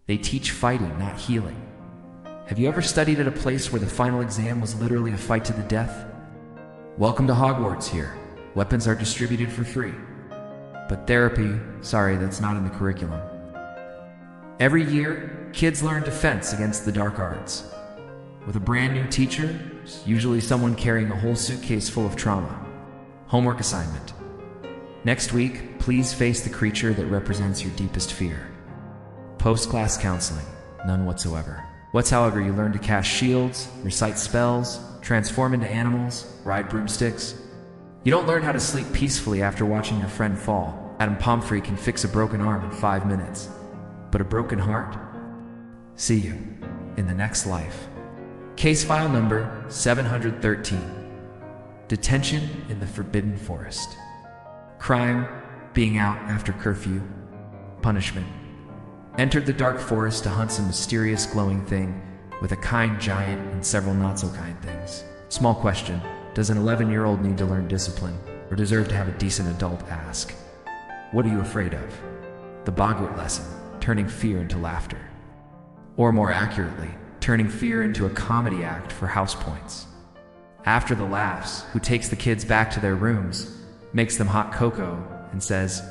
They teach fighting, not healing. Have you ever studied at a place where the final exam was literally a fight to the death? Welcome to Hogwarts here. Weapons are distributed for free. But therapy, sorry, that's not in the curriculum. Every year, kids learn defense against the dark arts. With a brand new teacher, usually someone carrying a whole suitcase full of trauma. Homework assignment. Next week, please face the creature that represents your deepest fear. Post-class counseling, none whatsoever. What's however you learn to cast shields, recite spells, transform into animals, ride broomsticks. You don't learn how to sleep peacefully after watching your friend fall. Adam Pomfrey can fix a broken arm in 5 minutes. But a broken heart? See you in the next life. Case file number 713. Detention in the Forbidden Forest. Crime, being out after curfew. Punishment. Entered the dark forest to hunt some mysterious glowing thing with a kind giant and several not-so-kind things. Small question, does an 11-year-old need to learn discipline or deserve to have a decent adult ask? What are you afraid of? The Hogwarts lesson, turning fear into laughter. Or more accurately, turning fear into a comedy act for house points. After the laughs, who takes the kids back to their rooms, makes them hot cocoa, and says,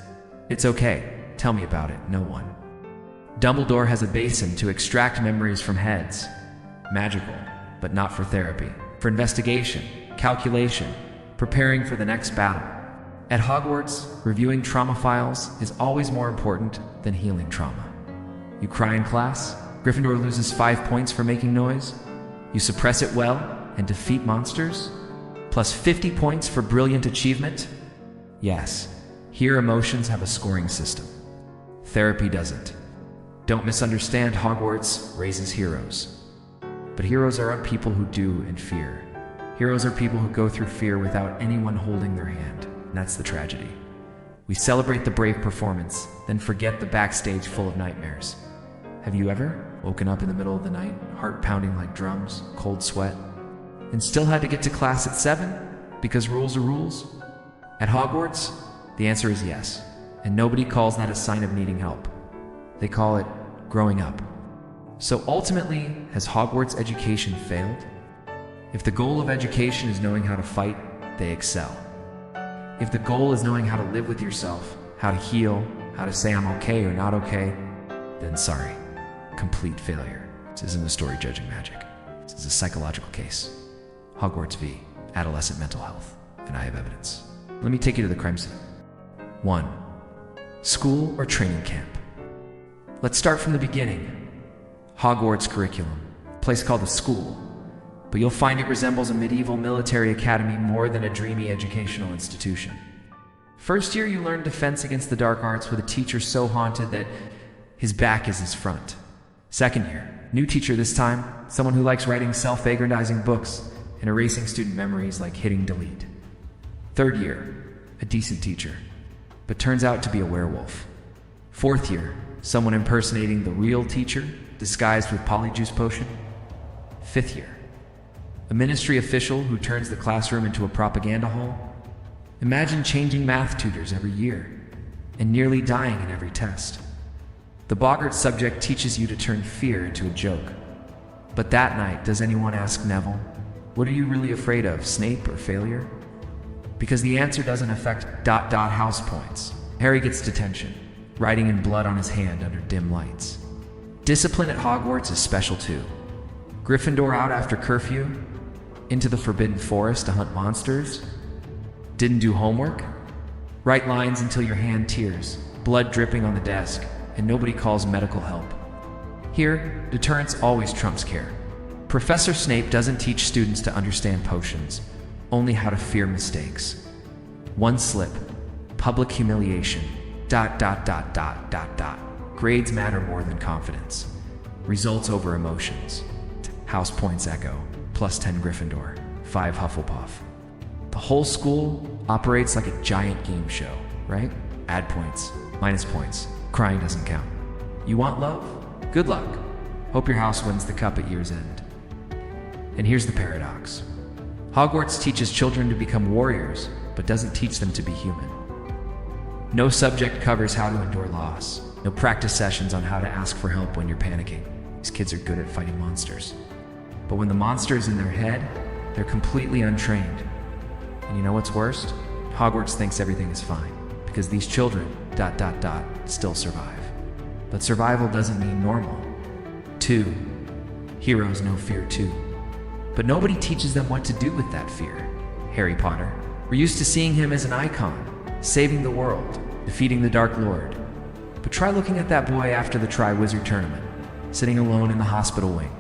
"It's okay, tell me about it, no one." Dumbledore has a basin to extract memories from heads. Magical, but not for therapy. For investigation, calculation, preparing for the next battle. At Hogwarts, reviewing trauma files is always more important than healing trauma. You cry in class? Gryffindor loses 5 points for making noise? You suppress it well and defeat monsters? Plus 50 points for brilliant achievement? Yes, here emotions have a scoring system. Therapy doesn't. Don't misunderstand, Hogwarts raises heroes. But heroes aren't people who do and fear. Heroes are people who go through fear without anyone holding their hand. And that's the tragedy. We celebrate the brave performance, then forget the backstage full of nightmares. Have you ever woken up in the middle of the night, heart pounding like drums, cold sweat, and still had to get to class at 7 because rules are rules? At Hogwarts, the answer is yes, and nobody calls that a sign of needing help. They call it growing up. So ultimately, has Hogwarts education failed? If the goal of education is knowing how to fight, they excel. If the goal is knowing how to live with yourself, how to heal, how to say I'm okay or not okay, then sorry, complete failure. This isn't a story judging magic. This is a psychological case. Hogwarts v. Adolescent Mental Health, and I have evidence. Let me take you to the crime scene. 1. School or training camp? Let's start from the beginning. Hogwarts curriculum, a place called a school, but you'll find it resembles a medieval military academy more than a dreamy educational institution. First year, you learn defense against the dark arts with a teacher so haunted that his back is his front. Second year, new teacher this time, someone who likes writing self-aggrandizing books and erasing student memories like hitting delete. Third year, a decent teacher, but turns out to be a werewolf. Fourth year, someone impersonating the real teacher, disguised with polyjuice potion. Fifth year, a ministry official who turns the classroom into a propaganda hall. Imagine changing math tutors every year and nearly dying in every test. The Boggart subject teaches you to turn fear into a joke. But that night, does anyone ask Neville, what are you really afraid of, Snape or failure? Because the answer doesn't affect ... house points. Harry gets detention, writing in blood on his hand under dim lights. Discipline at Hogwarts is special too. Gryffindor out after curfew? Into the Forbidden Forest to hunt monsters? Didn't do homework? Write lines until your hand tears, blood dripping on the desk, and nobody calls medical help. Here, deterrence always trumps care. Professor Snape doesn't teach students to understand potions, only how to fear mistakes. One slip, public humiliation, ... Grades matter more than confidence. Results over emotions. House points echo, plus 10 Gryffindor, 5 Hufflepuff. The whole school operates like a giant game show, right? Add points, minus points, crying doesn't count. You want love? Good luck. Hope your house wins the cup at year's end. And here's the paradox. Hogwarts teaches children to become warriors, but doesn't teach them to be human. No subject covers how to endure loss, No practice sessions on how to ask for help when you're panicking. These kids are good at fighting monsters. But when the monster is in their head, they're completely untrained. And you know what's worst? Hogwarts thinks everything is fine, because these children, still survive. But survival doesn't mean normal. 2. Heroes know fear too. But nobody teaches them what to do with that fear. Harry Potter. We're used to seeing him as an icon, saving the world, defeating the Dark Lord. But try looking at that boy after the Tri-Wizard tournament, sitting alone in the hospital wing.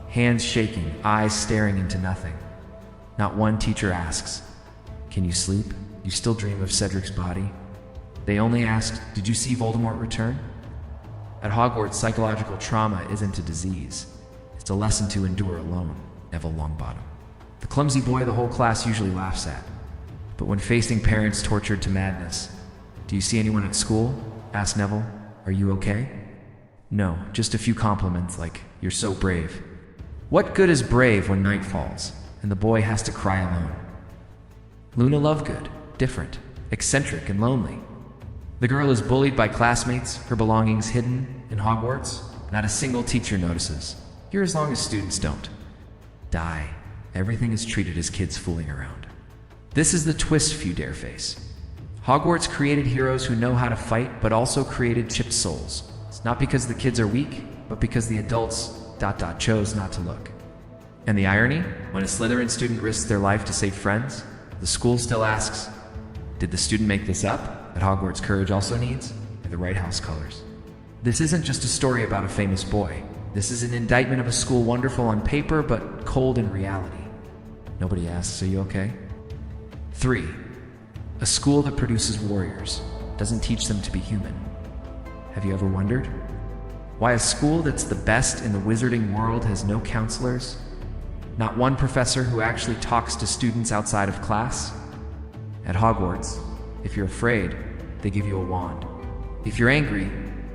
Hands shaking, eyes staring into nothing. Not one teacher asks, "Can you sleep? You still dream of Cedric's body?" They only asked, "Did you see Voldemort return?" At Hogwarts, psychological trauma isn't a disease. It's a lesson to endure alone. Neville Longbottom. The clumsy boy the whole class usually laughs at. But when facing parents tortured to madness, "Do you see anyone at school?" asked Neville. "Are you okay?" No, just a few compliments like, "You're so brave." What good is brave when night falls, and the boy has to cry alone? Luna Lovegood, different, eccentric, and lonely. The girl is bullied by classmates, her belongings hidden in Hogwarts. Not a single teacher notices. Here as long as students don't die. Everything is treated as kids fooling around. This is the twist few dare face. Hogwarts created heroes who know how to fight, but also created chipped souls. It's not because the kids are weak, but because the adults chose not to look. And the irony? When a Slytherin student risks their life to save friends, the school still asks, "Did the student make this up?" At Hogwarts, courage also needs the right house colors. This isn't just a story about a famous boy. This is an indictment of a school wonderful on paper, but cold in reality. Nobody asks, "Are you okay?" 3. A school that produces warriors doesn't teach them to be human. Have you ever wondered why a school that's the best in the wizarding world has no counselors? Not one professor who actually talks to students outside of class? At Hogwarts, if you're afraid, they give you a wand. If you're angry,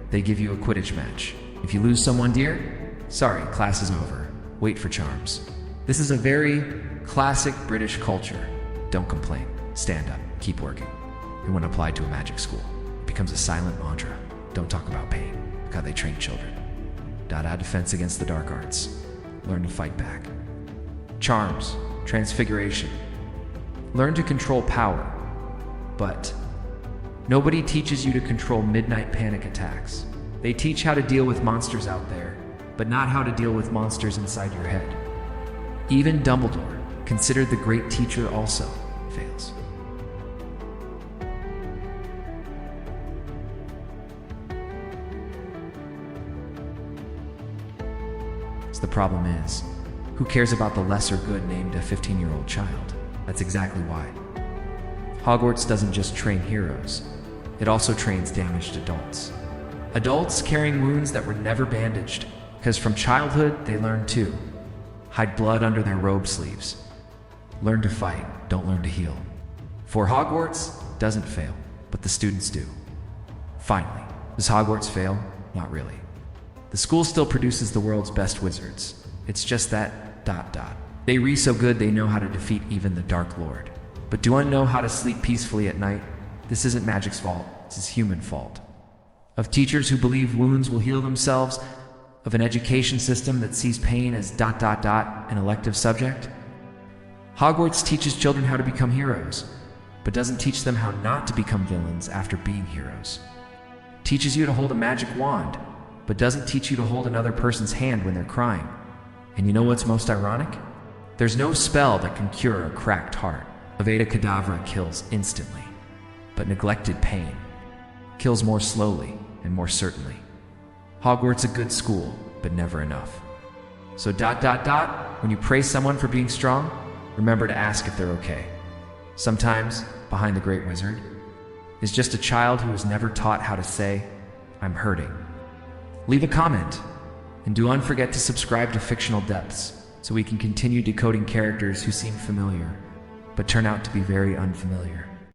they give you a Quidditch match. If you lose someone dear, sorry, class is over. Wait for charms. This is a very classic British culture. Don't complain. Stand up. Keep working. And when applied to a magic school, it becomes a silent mantra. Don't talk about pain. Look how they train children. Defense against the dark arts. Learn to fight back. Charms. Transfiguration. Learn to control power. But nobody teaches you to control midnight panic attacks. They teach how to deal with monsters out there, but not how to deal with monsters inside your head. Even Dumbledore, considered the great teacher, also fails. So the problem is, who cares about the lesser good named a 15-year-old child? That's exactly why. Hogwarts doesn't just train heroes, it also trains damaged adults. Adults carrying wounds that were never bandaged, because from childhood they learn to hide blood under their robe sleeves. Learn to fight, don't learn to heal. For Hogwarts doesn't fail, but the students do. Finally, does Hogwarts fail? Not really. The school still produces the world's best wizards. It's just that ... They read so good they know how to defeat even the Dark Lord. But do I know how to sleep peacefully at night? This isn't magic's fault, this is human fault. Of teachers who believe wounds will heal themselves, of an education system that sees pain as ... an elective subject. Hogwarts teaches children how to become heroes, but doesn't teach them how not to become villains after being heroes. Teaches you to hold a magic wand, but doesn't teach you to hold another person's hand when they're crying. And you know what's most ironic? There's no spell that can cure a cracked heart. Avada Kedavra kills instantly, but neglected pain kills more slowly and more certainly. Hogwarts a good school, but never enough. So ... when you praise someone for being strong, remember to ask if they're okay. Sometimes, behind the great wizard, is just a child who was never taught how to say, "I'm hurting." Leave a comment, and do not forget to subscribe to Fictional Depths so we can continue decoding characters who seem familiar, but turn out to be very unfamiliar.